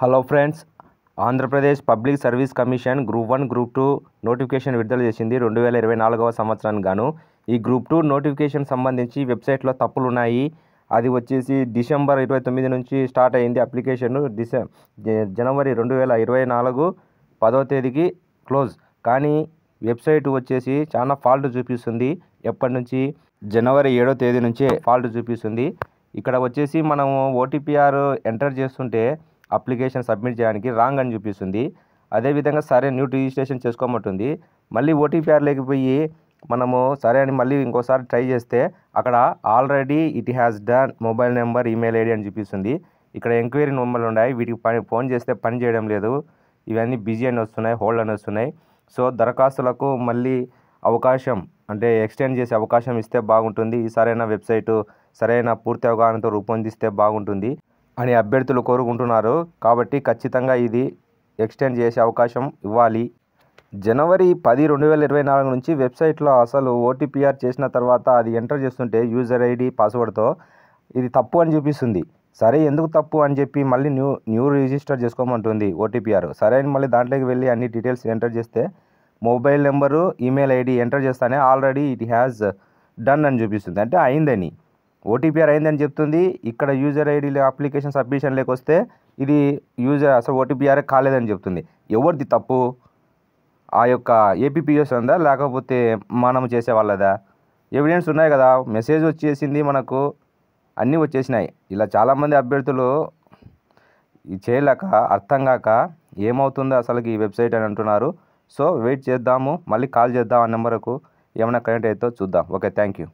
Hello friends, Andhra Pradesh public service commission group 1 group 2 notification విడుదల చేసింది 2024వ సంవత్సరానికి గాను. ఈ గ్రూప్ 2 నోటిఫికేషన్ సంబంధించి వెబ్సైట్లో తప్పులు ఉన్నాయి. అది వచ్చేసి డిసెంబర్ 29 నుంచి స్టార్ట్ అయింది అప్లికేషన్. జనవరి 2024 10వ తేదీకి క్లోజ్. కానీ వెబ్సైట్ వచ్చేసి చాలా ఫాల్ట్ చూపిస్తుంది. ఎప్పటి నుంచి? జనవరి 7వ తేదీ నుంచే ఫాల్ట్ చూపిస్తుంది. ఇక్కడ వచ్చేసి మనము ఓటీపీఆర్ ఎంటర్ చేస్తుంటే అప్లికేషన్ సబ్మిట్ చేయడానికి రాంగ్ అని చూపిస్తుంది. అదేవిధంగా సరే న్యూ రిజిస్ట్రేషన్ చేసుకోమంటుంది. మళ్ళీ ఓటీపీఆర్ లేకపోయి మనము సరే అని మళ్ళీ ఇంకోసారి ట్రై చేస్తే అక్కడ already it has done mobile number, email ID అని చూపిస్తుంది. ఇక్కడ ఎంక్వైరీ నెంబర్లు ఉన్నాయి, వీటికి ఫోన్ చేస్తే పని చేయడం లేదు. ఇవన్నీ బిజీ అని వస్తున్నాయి, హోల్డ్ అని వస్తున్నాయి. సో దరఖాస్తులకు మళ్ళీ అవకాశం అంటే ఎక్స్టెండ్ చేసే అవకాశం ఇస్తే బాగుంటుంది. ఈ సరైన వెబ్సైటు సరైన పూర్తి అవగాహనతో రూపొందిస్తే బాగుంటుంది అని అభ్యర్థులు కోరుకుంటున్నారు. కాబట్టి ఖచ్చితంగా ఇది ఎక్స్టెండ్ చేసే అవకాశం ఇవ్వాలి. జనవరి 10, 2024 నుంచి వెబ్సైట్లో అసలు ఓటీపీఆర్ చేసిన తర్వాత అది ఎంటర్ చేస్తుంటే యూజర్ ఐడి పాస్వర్డ్తో ఇది తప్పు అని చూపిస్తుంది. సరే ఎందుకు తప్పు అని చెప్పి మళ్ళీ న్యూ రిజిస్టర్ చేసుకోమంటుంది ఓటీపీఆర్. సరే అని మళ్ళీ దాంట్లోకి వెళ్ళి అన్ని డీటెయిల్స్ ఎంటర్ చేస్తే mobile number, email ID enter చేస్తానే ఆల్రెడీ ఇట్ హ్యాస్ డన్ అని చూపిస్తుంది. అంటే అయిందని, ఓటీపీఆర్ అయిందని చెప్తుంది. ఇక్కడ యూజర్ ఐడీలో అప్లికేషన్ సబ్మిషన్ లేకొస్తే ఇది అసలు ఓటీపీఆర్ కాలేదని చెప్తుంది. ఎవరిది తప్పు? ఆ యొక్క ఏపీపీఎస్ ఉందా లేకపోతే మనం చేసే వాళ్ళదా? ఎవిడెన్స్ ఉన్నాయి కదా, మెసేజ్ వచ్చేసింది, మనకు అన్నీ వచ్చేసినాయి. ఇలా చాలామంది అభ్యర్థులు ఇది చేయలేక అర్థం కాక ఏమవుతుందో అసలుకి ఈ వెబ్సైట్ అని అంటున్నారు. సో వెయిట్ చేద్దాము, మళ్ళీ కాల్ చేద్దాం ఆ నెంబర్కు, ఏమైనా కనెక్ట్ అవుతుందో చూద్దాం. Okay, thank you.